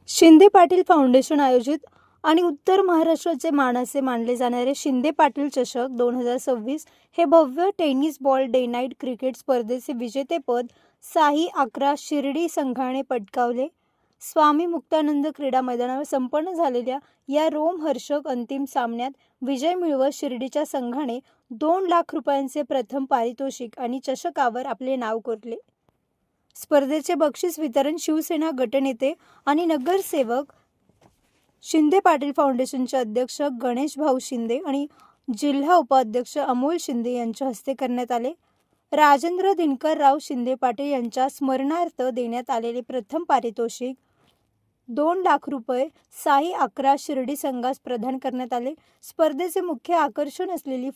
Shinde Patil foundation आयोजित आणि उत्तर महाराष्ट्राचे मानाचे मानले जाणारे शिंदे पाटील चषक 2026 हे भव्य tennis ball day night cricket स्पर्धेचे विजेतेपद साई 11 शिर्डी संघाने पटकावले. स्वामी मुक्तानंद क्रीडा मैदानावर संपन्न झालेल्या या रोमहर्षक अंतिम सामन्यात विजय मिळवत शिर्डीच्या संघाने 2 लाख रुपयांचे प्रथम पारितोषिक आणि चषकावर आपले नाव कोरले. स्पर्धेचे बक्षीस वितरण शिवसेना गटनेते आणि नगरसेवक शिंदे पाटील फाउंडेशनचे अध्यक्ष गणेश भाऊ शिंदे आणि जिल्हा उपाध्यक्ष अमोल शिंदे यांच्या हस्ते करण्यात आले. राजेंद्र दिनकरराव शिंदे पाटील यांच्या स्मरणार्थ देण्यात आलेले प्रथम पारितोषिक 2 लाख रुपये साई 11 शिर्डी संघास प्रदान करण्यात आले. स्पर्धेचे मुख्य आकर्षण असलेली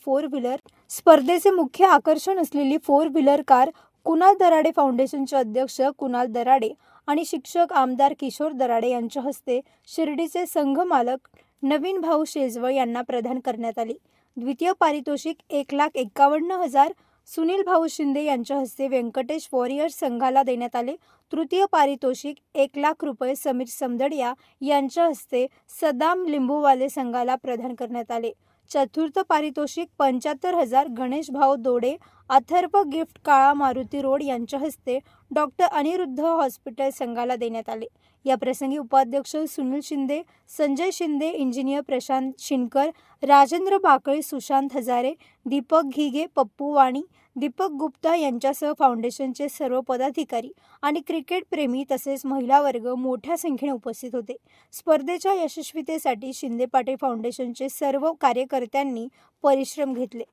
four wheeler car Kunal Darade फाउंडेशनचे अध्यक्ष कुणाल दराडे आणि शिक्षक आमदार किशोर दराडे यांच्या हस्ते शिर्डीचे संघ मालक नवीन भाऊ शेजवळ यांना प्रदान करण्यात आले. द्वितीय पारितोषिक 1,51,000 सुनील भाऊ शिंदे यांच्या हस्ते व्यंकटेश वॉरियर्स संघाला देण्यात आले. तृतीय पारितोषिक 1 लाख रुपये समीर समदडिया यांच्या हस्ते सदाम लिंबूवाले संघाला प्रदान करण्यात आले. चतुर्थ पारितोषिक 75,000 गणेश भाऊ दोडे अथर्व गिफ्ट काळा मारुती रोड यांच्या हस्ते डॉक्टर अनिरुद्ध हॉस्पिटल संघाला देण्यात आले. या प्रसंगी उपाध्यक्ष सुनील शिंदे, संजय शिंदे, इंजिनियर प्रशांत शिनकर, राजेंद्र बाकळे, सुशांत हजारे, दीपक घिगे, पप्पू वाणी, दीपक गुप्ता यांच्यासह फाउंडेशनचे सर्व पदाधिकारी आणि क्रिकेट प्रेमी तसेच महिला वर्ग मोठ्या संख्येने उपस्थित होते. स्पर्धेच्या यशस्वीतेसाठी शिंदे पाटील फाउंडेशनचे सर्व कार्यकर्त्यांनी परिश्रम घेतले.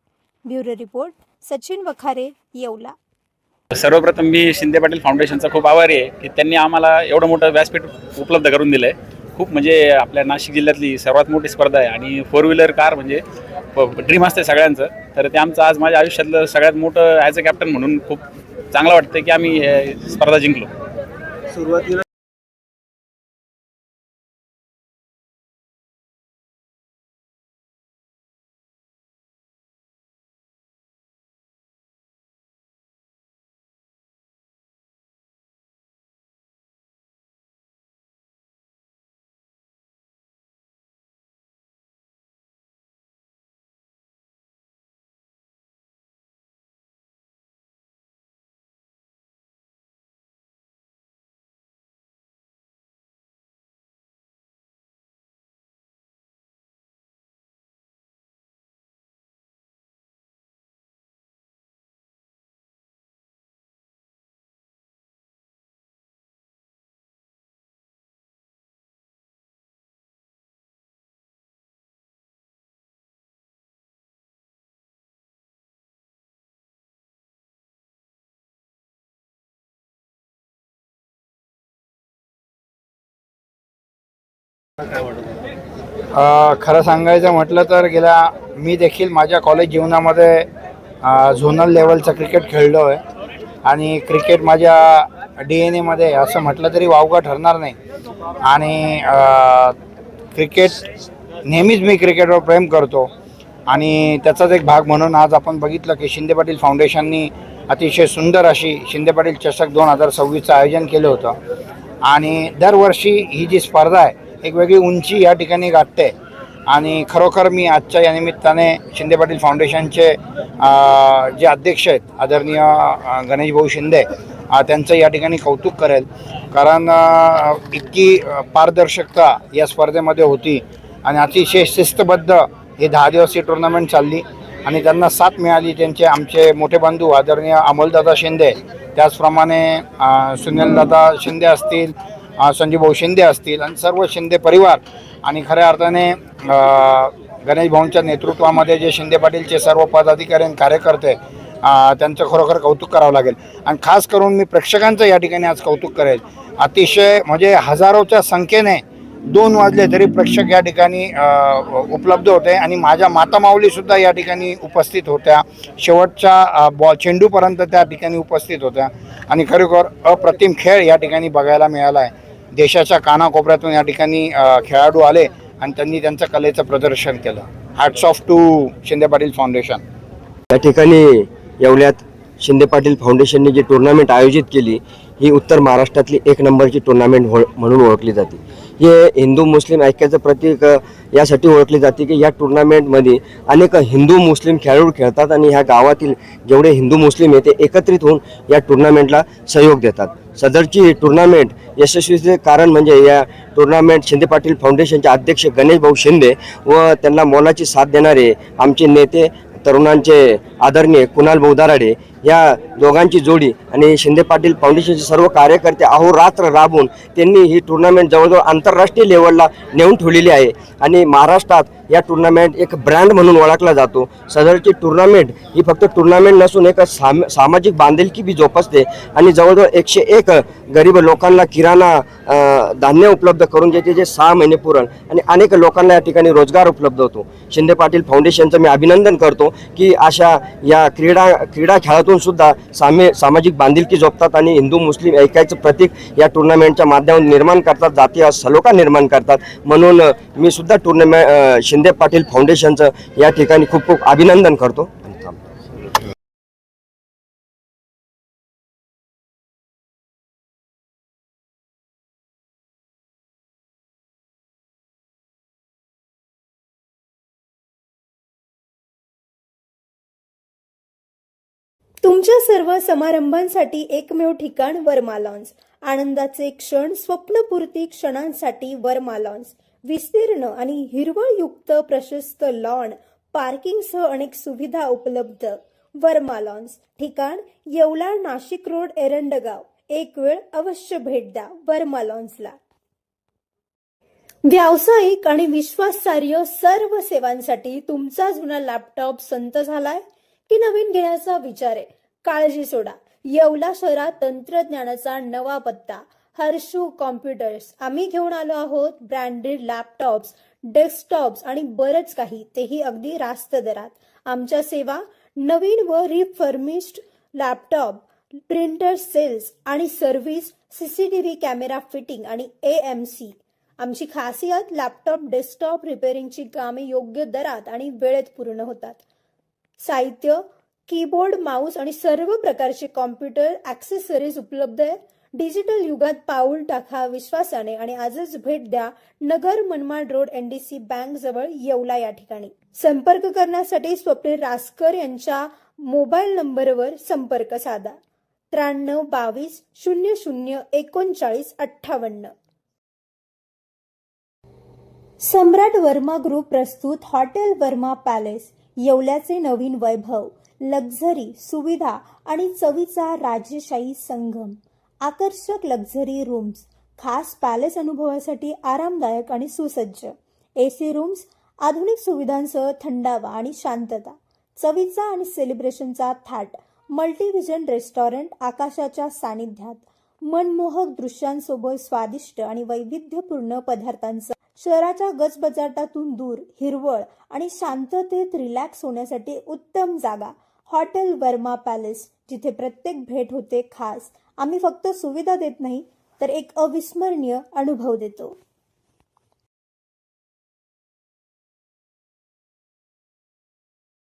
Bureau report Sachin Wakhare, Yeola. सर्वप्रथम मी शिंदे पाटील फाउंडेशनचा खूप आभारी आहे की त्यांनी आम्हाला एवढं मोठं व्यासपीठ उपलब्ध करून दिलं आहे. खूप म्हणजे आपल्या नाशिक जिल्ह्यातली सर्वात मोठी स्पर्धा आहे आणि 4 व्हीलर कार म्हणजे ड्रीम असते सगळ्यांचं. तर ते आमचं आज माझ्या आयुष्यातलं सगळ्यात मोठं ॲज अ कॅप्टन म्हणून खूप चांगलं वाटतं की आम्ही स्पर्धा जिंकलो. सुरुवातीला खरं सांगायचं म्हटलं तर मी देखील माझ्या कॉलेज जीवनामध्ये झोनल लेवलचं क्रिकेट खेळलो आहे आणि क्रिकेट माझ्या DNA असं म्हटलं तरी वावगं ठरणार नाही. आणि नेहमीच मी क्रिकेटवर प्रेम करतो आणि त्याचाच एक भाग म्हणून आज आपण बघितलं की शिंदे पाटील फाउंडेशननी अतिशय सुंदर अशी शिंदे पाटील चषक 2026चं आयोजन केलं होतं. आणि दरवर्षी ही जी स्पर्धा आहे एक वेगळी उंची या ठिकाणी गाठते आणि खरोखर मी आजच्या या निमित्ताने शिंदे पाटील फाउंडेशनचे जे अध्यक्ष आहेत आदरणीय गणेश भाऊ शिंदे त्यांचं या ठिकाणी कौतुक करेल. कारण इतकी पारदर्शकता या स्पर्धेमध्ये होती आणि अतिशय शिस्तबद्ध हे 10 दिवस ही टुर्नामेंट चालली आणि त्यांना साथ मिळाली आमचे मोठे बंधू आदरणीय अमोलदादा शिंदे, त्याचप्रमाणे सुनीलदादा शिंदे असतील, संजीव भाऊ शिंदे असतील आणि सर्व शिंदे परिवार आणि खऱ्या अर्थाने गणेश भाऊंच्या नेतृत्वामध्ये जे शिंदे पाटीलचे सर्व पदाधिकारी आणि कार्यकर्ते त्यांचं खरोखर कौतुक करावं लागेल. आणि खास करून मी प्रेक्षकांचं या ठिकाणी आज कौतुक करेल. अतिशय म्हणजे हजारोच्या संख्येने 2 वाजले तरी प्रेक्षक या ठिकाणी उपलब्ध होते आणि माझ्या मातामाऊलीसुद्धा या ठिकाणी उपस्थित होत्या. शेवटच्या चेंडूपर्यंत त्या ठिकाणी उपस्थित होत्या आणि खरोखर अप्रतिम खेळ या ठिकाणी बघायला मिळाला आहे. देशाच्या कानाकोपऱ्यातून या ठिकाणी खेळाडू आले आणि त्यांनी त्यांचं कलेचं प्रदर्शन केलं. Hats off to Shinde Patil Foundation. या ठिकाणी येवल्यात शिंदे पाटील फाउंडेशनने जी टुर्नामेंट आयोजित केली ही उत्तर महाराष्ट्रातली एक नंबरची टुर्नामेंट म्हणून ओळखली जाते. हे हिंदू मुस्लिम ऐक्याचं प्रतीक यासाठी ओळखली जाते की या टुर्नामेंटमध्ये अनेक हिंदू मुस्लिम खेळाडू खेळतात आणि ह्या गावातील जेवढे हिंदू मुस्लिम आहे ते एकत्रित होऊन या टुर्नामेंटला सहयोग देतात. सदरची टुर्नामेंट यशस्वीचे कारण म्हणजे या टुर्नामेंट शिंदे पाटील फाउंडेशनचे अध्यक्ष गणेश भाऊ शिंदे व त्यांना मोलाची साथ देणारे आमचे नेते तरुणांचे आदरणीय कुणाल भाऊ दराडे या दोघांची जोडी आणि शिंदे पाटील फाउंडेशनचे सर्व कार्यकर्ते अहोरात्र राबून त्यांनी ही टुर्नामेंट जवळजवळ आंतरराष्ट्रीय लेवलला नेऊन ठेवलेली आहे आणि महाराष्ट्रात या टुर्नामेंट एक ब्रँड म्हणून ओळखला जातो. सदरची टुर्नामेंट ही फक्त टुर्नामेंट नसून एक सामाजिक बांधिलकी बी जोपासते आणि जवळजवळ 101 गरीब लोकांना किराणा धान्य उपलब्ध करून देते जे 6 महिने पुरण आणि अनेक लोकांना या ठिकाणी रोजगार उपलब्ध होतो. शिंदे पाटील फाउंडेशनचं मी अभिनंदन करतो की अशा या क्रीडा खेळातून सुद्धा सामाजिक बांधिलकी जोपतात आणि हिंदू मुस्लिम ऐक्याचं प्रतीक या टुर्नामेंटच्या माध्यमातून निर्माण करतात, जातीय सलोखा निर्माण करतात. म्हणून मी सुद्धा शिंदे पाटील फाउंडेशनचं या ठिकाणी खूप खूप अभिनंदन करतो. तुमच्या सर्व समारंभांसाठी एकमेव ठिकाण वर्मा लॉन्स. आनंदाचे क्षण, स्वप्नपूर्ती क्षणांसाठी वर्मा लॉन्स. विस्तीर्ण आणि हिरवळयुक्त प्रशस्त लॉन, पार्किंगसह अनेक सुविधा उपलब्ध. वर्मा लॉन्स. ठिकाण येवला, नाशिक रोड, एरंडगाव. एक वेळ अवश्य भेट द्या वर्मा लॉन्सला. व्यावसायिक आणि विश्वासार्ह सर्व सेवांसाठी तुमचा जुना लॅपटॉप संत झालाय की नवीन घेण्याचा विचार आहे? काळजी सोडा. येवला शहरात तंत्रज्ञानाचा नवा पत्ता, हर्षू कॉम्प्युटर्स. आम्ही घेऊन आलो आहोत ब्रँडेड लॅपटॉप्स, डेस्कटॉप्स आणि बरंच काही, तेही अगदी रास्त दरात. आमच्या सेवा नवीन व रिफर्मिश्ड लॅपटॉप, प्रिंटर सेल्स आणि सर्व्हिस, सीसीटीव्ही कॅमेरा फिटिंग आणि AMC. आमची खासियत लॅपटॉप डेस्कटॉप रिपेअरिंगची कामे योग्य दरात आणि वेळेत पूर्ण होतात. साहित्य, कीबोर्ड, माऊस आणि सर्व प्रकारचे कॉम्प्युटर ॲक्सेसरीज उपलब्ध आहे. डिजिटल युगात पाऊल टाका विश्वासाने आणि आजच भेट द्या Nagar Manmad road NDC bank जवळ येवला या ठिकाणी. संपर्क करण्यासाठी स्वप्नील रासकर यांच्या मोबाईल नंबरवर संपर्क साधा. 93 22 00 39 58. सम्राट वर्मा ग्रुप प्रस्तुत हॉटेल वर्मा पॅलेस. येवल्याचे नवीन वैभव, लक्झरी, सुविधा आणि चवीचा राजशाही संगम. आकर्षक लक्झरी रूम्स, खास पॅलेस अनुभवासाठी आरामदायक आणि सुसज्ज AC रूम्स, आधुनिक सुविधांसह थंडावा आणि शांतता. चवीचा आणि सेलिब्रेशनचा थाट, मल्टीव्हिजन रेस्टॉरंट आकाशाच्या सानिध्यात. मनमोहक दृश्यांसोबत स्वादिष्ट आणि वैविध्यपूर्ण पदार्थांचा. शहराच्या गजबजाटातून दूर, हिरवळ आणि शांततेत रिलॅक्स होण्यासाठी उत्तम जागा. हॉटेल वर्मा पॅलेस, जिथे प्रत्येक भेट होते खास. आम्ही फक्त सुविधा देत नाही तर एक अविस्मरणीय अनुभव देतो.